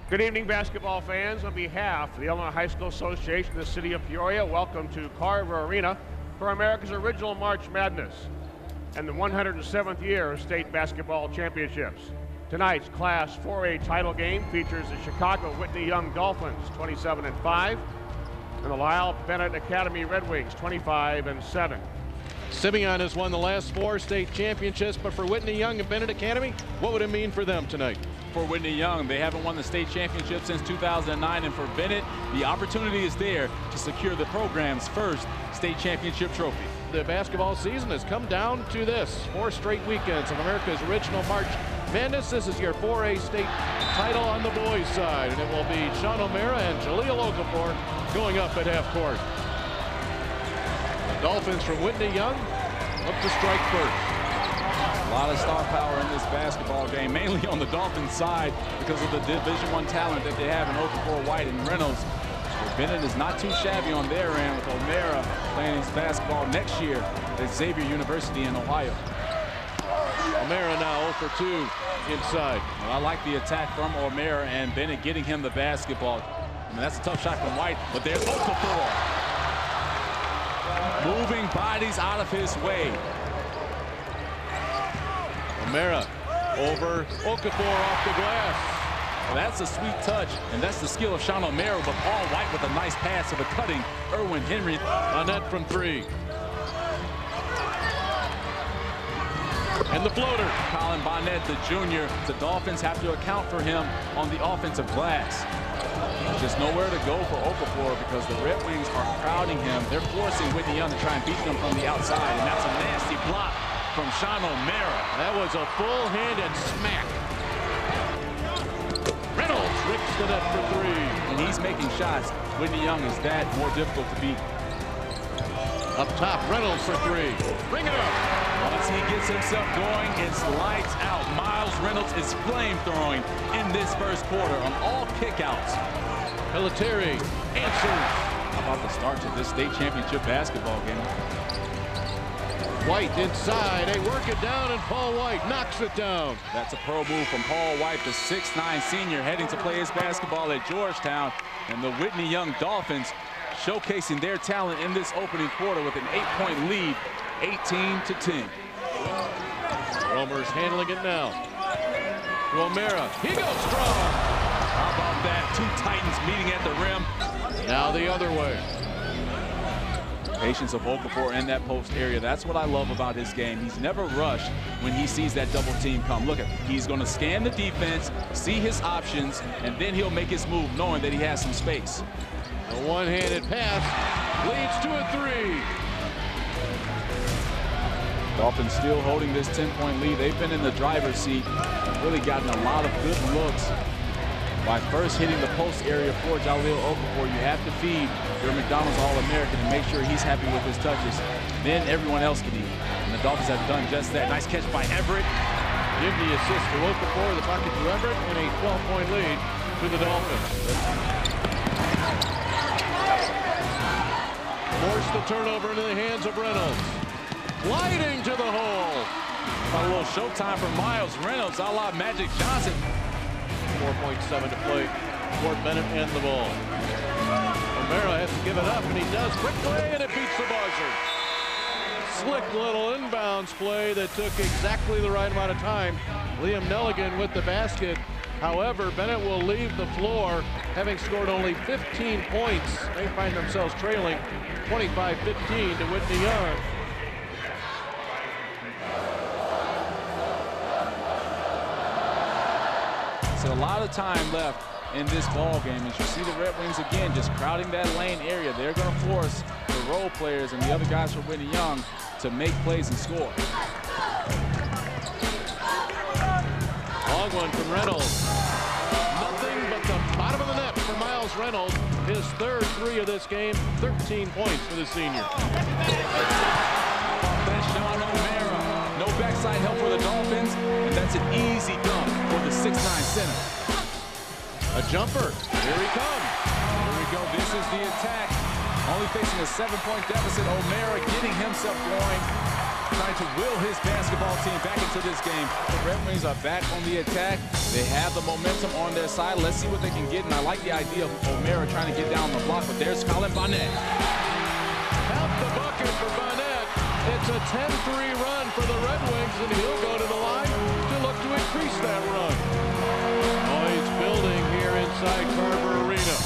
Good evening, basketball fans. On behalf of the Illinois High School Association of the City of Peoria, welcome to Carver Arena for America's original March Madness and the 107th year of state basketball championships. Tonight's Class 4A title game features the Chicago Whitney Young Dolphins, 27-5, and the Lyle Bennett Academy Redwings, 25-7. Simeon has won the last 4 state championships, but for Whitney Young and Bennett Academy, what would it mean for them tonight? For Whitney Young, they haven't won the state championship since 2009, and for Bennett, the opportunity is there to secure the program's first state championship trophy. The basketball season has come down to this: 4 straight weekends of America's original March Madness. This is your 4A state title on the boys' side, and it will be Sean O'Mara and Jaleel Okafor going up at half court. The Dolphins from Whitney Young look to strike first. A lot of star power in this basketball game, mainly on the Dolphins side because of the Division I talent that they have in Okafor, White, and Reynolds. But Bennett is not too shabby on their end, with O'Mara playing his basketball next year at Xavier University in Ohio. O'Mara now 0 for 2 inside. Well, I like the attack from O'Mara and Bennett getting him the basketball. I mean, that's a tough shot from White, but there's Okafor. Moving bodies out of his way. O'Mara over Okafor off the glass. Well, that's a sweet touch, and that's the skill of Sean O'Mara, but Paul White with a nice pass to the cutting Erwin Henry. On net from 3. And the floater. Colin Bennett, the junior. The Dolphins have to account for him on the offensive glass. Just nowhere to go for Okafor because the Redwings are crowding him. They're forcing Whitney Young to try and beat them from the outside, and that's a nasty block from Sean O'Mara. That was a full-handed smack. Reynolds rips the net for 3. And he's making shots. Whitney Young is that more difficult to beat. Up top, Reynolds for 3. Bring it up. Once he gets himself going, it's lights out. Miles Reynolds is flamethrowing in this first quarter on all kickouts. Military answers. How about the start to this state championship basketball game? White inside, they work it down, and Paul White knocks it down. That's a pro move from Paul White, the 6'9" senior, heading to play his basketball at Georgetown. And the Whitney Young Dolphins showcasing their talent in this opening quarter with an 8-point lead, 18-10. Romer's handling it now. To O'Mara, he goes strong. How about that? 2 Titans meeting at the rim. Now the other way. Patience of Okafor in that post area. That's what I love about his game. He's never rushed when he sees that double team come. Look at, he's going to scan the defense, see his options, and then he'll make his move knowing that he has some space. A one-handed pass leads to a 3. Dolphins still holding this 10-point lead. They've been in the driver's seat, really gotten a lot of good looks. By first hitting the post area for Jaleel Okafor, you have to feed your McDonald's All-American and make sure he's happy with his touches. Then everyone else can eat. And the Dolphins have done just that. Nice catch by Everett. Give the assist to Okafor, the bucket to Everett, and a 12-point lead to the Dolphins. Force the turnover into the hands of Reynolds. Gliding to the hole. A little showtime for Miles Reynolds, a la Magic Johnson. 4.7 to play for Bennett and the ball. O'Mara has to give it up, and he does quickly, and it beats the buzzer. Slick little inbounds play that took exactly the right amount of time. Liam Nelligan with the basket. However, Bennett will leave the floor, having scored only 15 points. They find themselves trailing 25-15 to Whitney Young. So a lot of time left in this ball game. As you see the Redwings again just crowding that lane area, they're going to force the role players and the other guys from Whitney Young to make plays and score. Long one from Reynolds. Nothing but the bottom of the net for Miles Reynolds. His third 3 of this game, 13 points for the senior. That's Sean O'Mara. No backside help for the Dolphins, and that's an easy dunk for the 6'9" center. A jumper. Here he comes. Here we go. This is the attack. Only facing a 7-point deficit. O'Mara getting himself going. trying to will his basketball team back into this game. The Red Wings are back on the attack. They have the momentum on their side. Let's see what they can get. And I like the idea of O'Mara trying to get down the block, but there's Bennett. Count the bucket for Bennett. It's a 10-3 run for the Red Wings, and he'll go to the line to look to increase that run. Noise building here inside Carver Arena.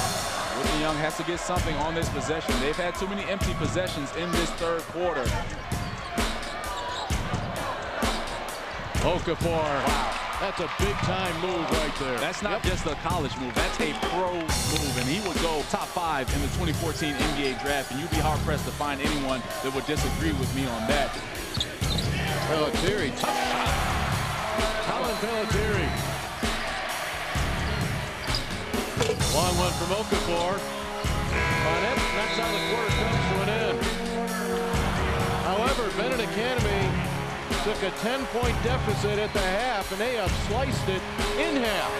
Whitney Young has to get something on this possession. They've had too many empty possessions in this third quarter. Okafor. Wow. That's a big-time move right there. That's not just a college move. That's a pro move, and he would go top 5 in the 2014 NBA draft, and you'd be hard-pressed to find anyone that would disagree with me on that. Pelletier, tough shot. Colin Pelletier. Long one from Okafor. Bennett, that's how the quarter comes to an end. However, Bennett Academy took a 10-point deficit at the half, and they have sliced it in half.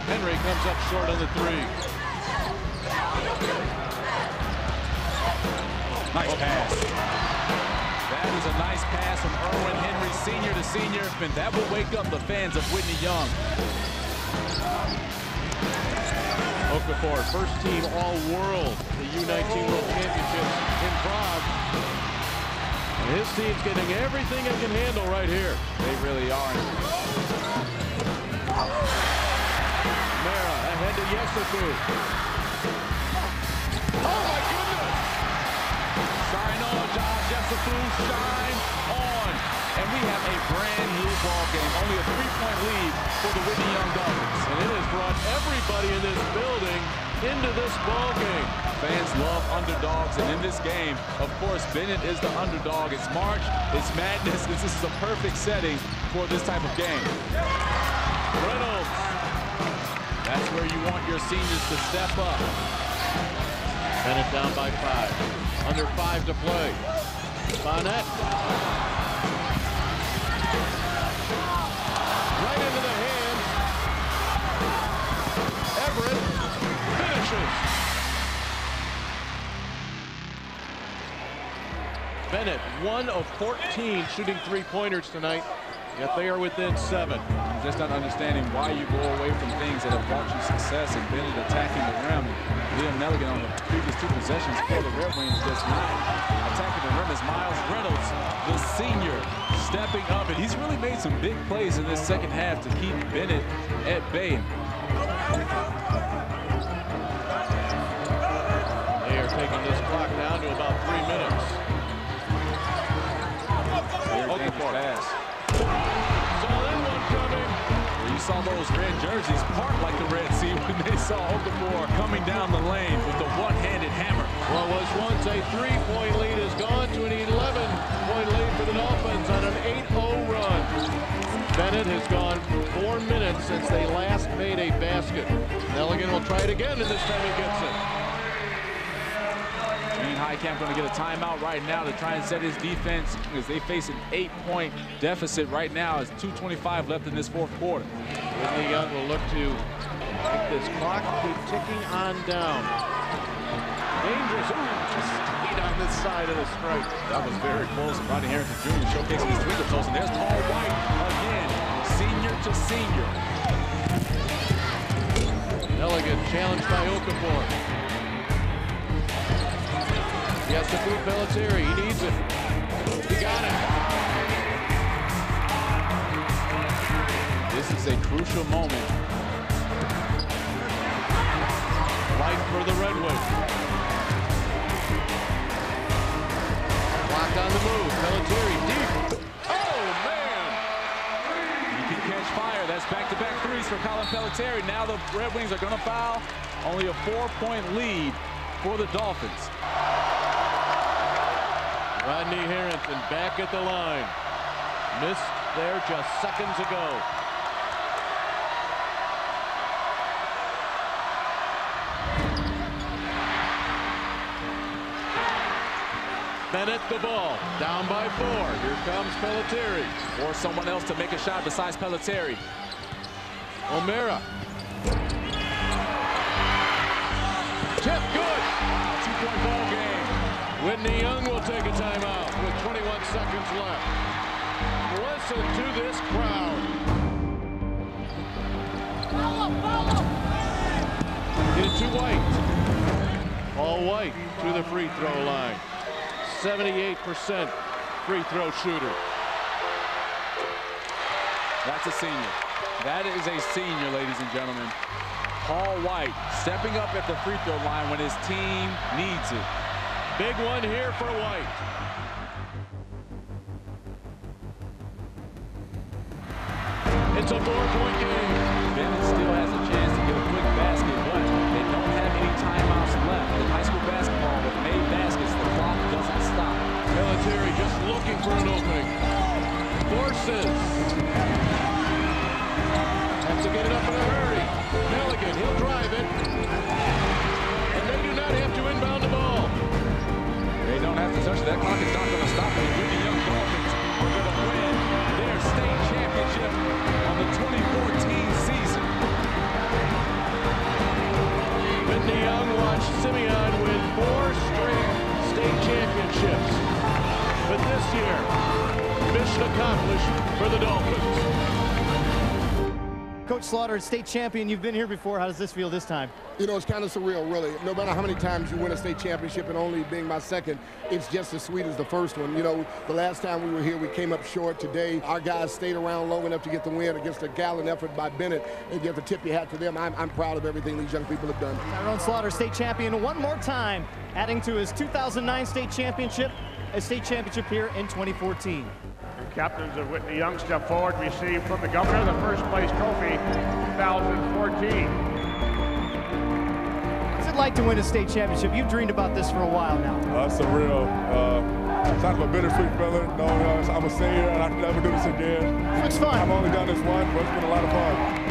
Henry comes up short on the 3. Nice pass. That is a nice pass from Erwin Henry, senior to senior, and that will wake up the fans of Whitney Young. Okafor, first team All-World, the U19 World Championships in Prague. And his team's getting everything it can handle right here. They really are. Mara ahead to Yesufu. Oh my goodness! Shine on, Josh Yesufu, shine on. And we have a brand new ball game. Only a 3-point lead for the Whitney Young Dolphins. And it has brought everybody in this building into this ball game. Fans love underdogs, and in this game, of course, Bennett is the underdog. It's March, it's madness. This is a perfect setting for this type of game. Reynolds. That's where you want your seniors to step up. Bennett down by 5. Under 5 to play. Bennett. Right into the hands. Everett finishes. Bennett, 1 of 14 shooting 3-pointers tonight, yet they are within 7. I'm just not understanding why you go away from things that have brought you success, and Bennett attacking the rim. Liam Nelligan on the previous 2 possessions for the Red Wings just not attacking the rim. As Miles Reynolds, the senior, stepping up, and he's really made some big plays in this second half to keep Bennett at bay. They are taking this clock down to about 3 minutes. Okafor pass. Saw that one coming. You saw those red jerseys part like the Red Sea when they saw Okafor coming down the lane with the one-handed hammer. What was once a 3-point lead has gone to an 11-point lead for the Dolphins on an 8-0 run. Bennett has gone 4 minutes since they last made a basket. Nelligan will try it again, and this time he gets it. Gene Highcamp going to get a timeout right now to try and set his defense as they face an 8-point deficit right now. As 2:25 left in this fourth quarter. Whitney Young will look to make this clock keep ticking on down. Dangerous. Speed on this side of the strike. That was very close. Rodney Harrington Jr. showcasing his finger toes, and there's Paul White again, senior to senior. Nelligan challenged by Okafor. Yes, the boot Pelletier. He needs it. He got it. This is a crucial moment. Light for the Redwings. Blocked on the move. Pelletier deep. Oh, man. He can catch fire. That's back-to-back threes for Colin Pelletier. Now the Red Wings are going to foul. Only a 4-point lead for the Dolphins. Rodney Harrington back at the line. Missed there just seconds ago. Bennett the ball. Down by 4. Here comes Pelletieri. Or someone else to make a shot besides Pelletieri. O'Mara. Tip good. 2-point ball game. Whitney Young will take a timeout with 21 seconds left. Listen to this crowd. Get it to White. All White to the free throw line. 78% free throw shooter. That's a senior. That is a senior, ladies and gentlemen. Paul White stepping up at the free throw line when his team needs it. Big one here for White. It's a 4-point game. Bennett still has a chance to get a quick basket, but they don't have any timeouts left. In high school basketball, with made baskets, the clock doesn't stop. Pelletieri just looking for an opening. Forces. Has to get it up in a hurry. Milligan, he'll drive it. And they do not have to inbound the ball. They don't have to touch it. That clock is not going to stop it. The young Dolphins are going to win their state championship on the 2014 season. Whitney Young watched Simeon win 4 straight state championships. But this year, mission accomplished for the Dolphins. Coach Slaughter, state champion, you've been here before. How does this feel this time? You know, it's kind of surreal, really. No matter how many times you win a state championship, and only being my second, it's just as sweet as the first one. You know, the last time we were here, we came up short. Today, our guys stayed around long enough to get the win against a gallant effort by Bennett, and you have to tip your hat to them. I'm proud of everything these young people have done. Tyrone Slaughter, state champion one more time, adding to his 2009 state championship, a state championship here in 2014. Captains of Whitney Young step forward, receive from the governor the first place trophy 2014. What's it like to win a state championship? You've dreamed about this for a while now. That's surreal. It's kind of a bittersweet feeling. No, I'm a senior and I can never do this again. Looks fun. I've only done this once, but it's been a lot of fun.